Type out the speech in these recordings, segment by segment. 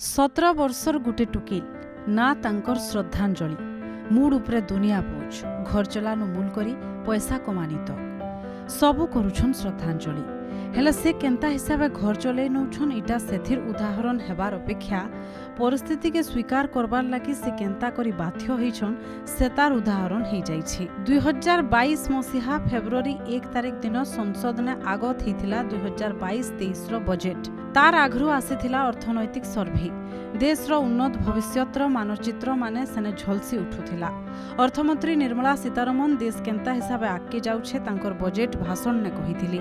17 वर्षर गुटे टुकिल ना तांकर श्रद्धांजलि मूड उपरे दुनिया बोझ घर चलानु मूल करी पैसा कमानी तक सबू करुछन श्रद्धांजलि हेले से केंता हिसाबे घर चलै नौछन इटा सेथिर उदाहरण हेबार अपेक्षा परिस्थिति के स्वीकार करबार लागि से केंता करी बाध्य होइछन से तार उदाहरण हो जाइछि। 2022 मसीहा फेब्रुआरी 1 तारिख दिन संसद ने आगत हिथिला 2022-23 रो बजेट तार आघरु आसीथिला अर्थनैतिक सर्वे देश रो उन्नत भविष्यतर मानचित्र माने सेने झलसी उठुथिला। अर्थमंत्री निर्मला सीतारमण देश केंता हिसाबे आगे जाउछे तांकर बजेट भाषण ने कहिथिली।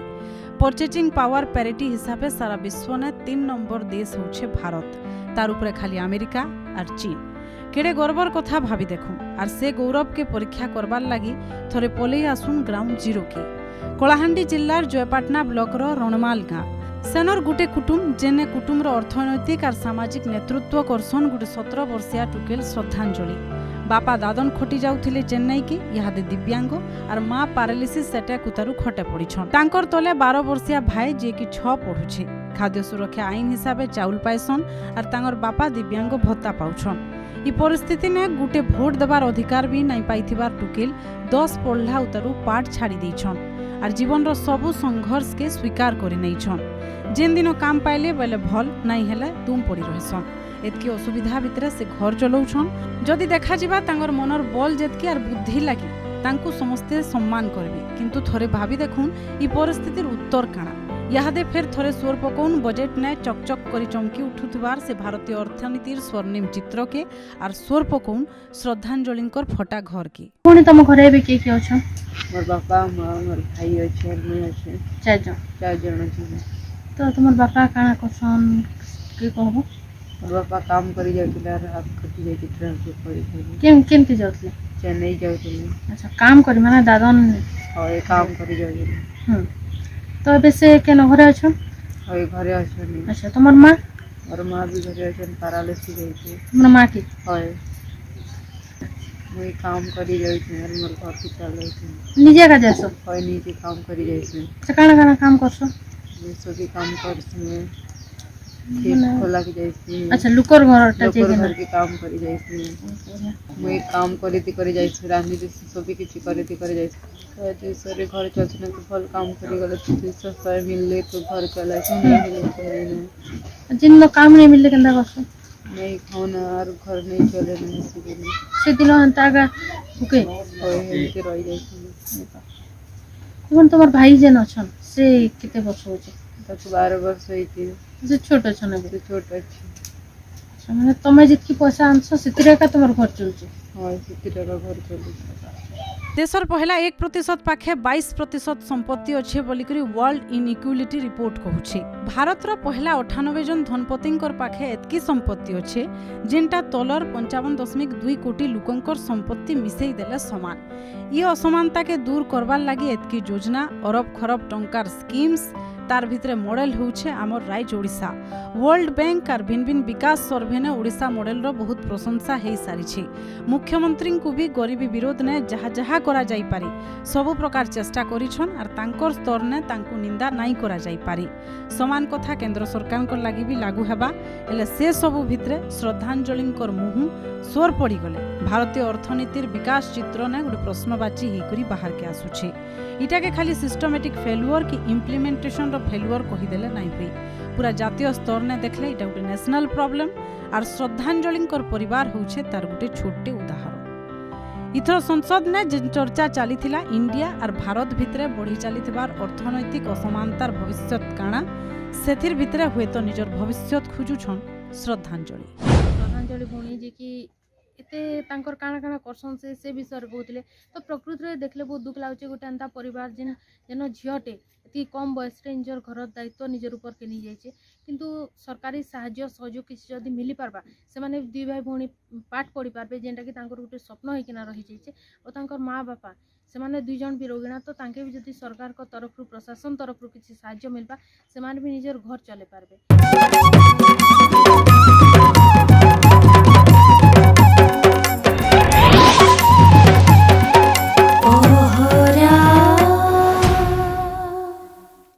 परचेजिंग पावर पैरिटी हिसाबे सारा विश्व ने 3 नंबर देश होछे भारत, तार उपरे खाली अमेरिका और चीन। केड़े गर्वर कथा भाभी देखूं और से गौरव के परीक्षा करबार लगी थोड़े पलई आसुन ग्राउंड जीरो के कलाहांडी जिल्लार जयपाटना ब्लॉक रो रणमाल गाँ सेनर गुटे कुटुंब जेने कुटुंबर अर्थनैतिक और सामाजिक नेतृत्व करसन गुटे 17 वर्षिया टुकेल श्रद्धांजलि। बापा दादन खटी जाउथिले चेन्नई के इहादे दिव्यांग और माँ पारालिसिस सेटे कुतारु खटे पड़ीछन। तांकर तले 12 वर्षिया भाई जे कि 6 पढ़ुछे। खाद्य सुरक्षा आईन हिसाबे चाउल पाइसन और तांगर बापा दिव्यांग भत्ता पाउछन। ई परिस्थिति ने गुटे भोट देबार अधिकार भी नहीं पाइथिबार टुकेल 10 पढ़ला उतारु पाठ छाड़ी देइछन और जीवन रो सबु संघर्ष के स्वीकार करि नैछन। जेन दिन काम पाइले बेले भल नहीं हेले तुम पड़ी रहसन। एतकी असुविधा भितरे से घर चलाउछन। जदि देखा जिबा तांगर मनर बल जेतकी और बुद्धि लागि तांकु समस्ते सम्मान करबे, किंतु थोरे भाभी देखुन ई परिस्थितिर उत्तर काना। यादे फेर थोरे स्वर पकौन बजेट ने चकचक करी चमकी उठुथिबार से भारतीय अर्थनीतिर स्वर्णिम चित्र के और स्वर पकौन श्रद्धांजलिंकर फटा घर के। कोनी तम घरे भी के अछन? मोर बापा माँ मोर भाई अच्छे मैं अच्छे चार जन अच्छे। तो तुमर बापा काना करसन के कहबो? मोर बापा काम करी जाउतिला रात कटी जाई ट्रेन पड़ी केमती जाउतिले? चेन्नई जाउतिले। अच्छा काम करी माने दादन होय काम करी जाउतिले। तो एबे से केन घरे अछन? होय घरे अछन। अच्छा तुमर माँ? मोर माँ भी घरे अछन, पैरालिसिस जाइछे। तुमर माँ की? होय मैं काम करी जाइछे और मोर घर के चल जाइछे। निजे का जैसो? होय निजे काम करी जाइछे। अच्छा काना काम करसो? मैं सभी काम करछे, खेत खोला के जाइछे। अच्छा लुकर घरटा जे घर के काम करी जाइछे। मैं काम करी जाइछे, रांधी से सभी किछि करी जाइछे। जे सरे घर चलछे न तो फल काम करी गले तो सस्ता मिलले तो घर चलाइ छै। जिन काम नहीं मिलले केंदा करसो? नहीं खाना और घर नहीं चले नहीं से दिन अंतागा ओके होय हेते रहि जाइछे। कोन तुमर भाई जेन अछन से केते वर्ष होचे? 12 वर्ष होइते। से छोट अछन अबे? छोट अछि। अच्छा माने तमे जितकी पैसा आनछो सितिरे का तुमर घर चलछे? हां सितिरे का घर चलछे। देशर पहला 1% पाखे 22% संपत्ति अच्छे बोलिकरी वर्ल्ड इनइक्वालिटी रिपोर्ट कहूछि। भारतर पहला 98 जन धनपतिंकर पाखे एतकी संपत्ति अच्छे जेनटा तलर 55.2 कोटी लोकंकर संपत्ति मिसई देले समान। ये असमानता के दूर करबार लागि एतकी योजना अरब खरब टंकार स्कीम्स तार भितरे मॉडल होउछे आमर राज्य ओडिशा। वर्ल्ड बैंक और भिन्न भिन्न विकास सर्वे ने ओडिशा मॉडल रो बहुत प्रशंसा हे सारिछि। मुख्यमंत्री को भी गरीबी विरोध ने जहा जहा करा जाई पारी सब प्रकार चेष्टा करिछन और तांकर स्तर ने तांको निंदा नाई करा जाई पारी। समान कथा केंद्र सरकार को लागि भी लागू हेबा एले से सब भितरे श्रद्धांजलिंकर मुहु स्वर पड़ी गले भारतीय अर्थनीतिर विकास चित्र ने गोटे प्रश्नवाची हे करी बाहर के आसुछि। इटा के खाली सिस्टमेटिक फेल्युअर की इम्प्लीमेंटेशन रो फेल्युअर कहिदेले नाई होई। पूरा जातीय स्तर ने देखले इटा गोटे नेशनल प्रॉब्लम और श्रद्धांजलिंकर परिवार होउछे तार गोटे छोटे उदाहरण। इथर संसद ने जे चर्चा चलीथिला इंडिया और भारत भितरे बढ़ी चलीथिबार अर्थनैतिक असमानतार भविष्यत काना सेथिर भितरे हुए तो निजर भविष्यत खोजुछन श्रद्धांजलि भणी जे कि एते तांकर काना करसन से विषय कहते। तो प्रकृति में देखले बहुत दुख लागे गोटे एंता परिवार जेन जेन झीटे ये कम बयस निजर घर दायित्व निजर ऊपर के नहीं जाइए, किंतु सरकारी साहाय्य सहयोग किसी जदि मिली पारबा से माने 2 भाई भौणी पाठ पढ़ी पारबे जेनटा कि तांकर गोटे स्वप्न होइकिना रही जाइए। और तांकर माँ बापा से माने 2 जन भी रोगिणा तो तांके भी जदि सरकार को तरफ प्रशासन तरफ किसी साहाय्य मिलबा से माने भी निजर घर चले पारबे।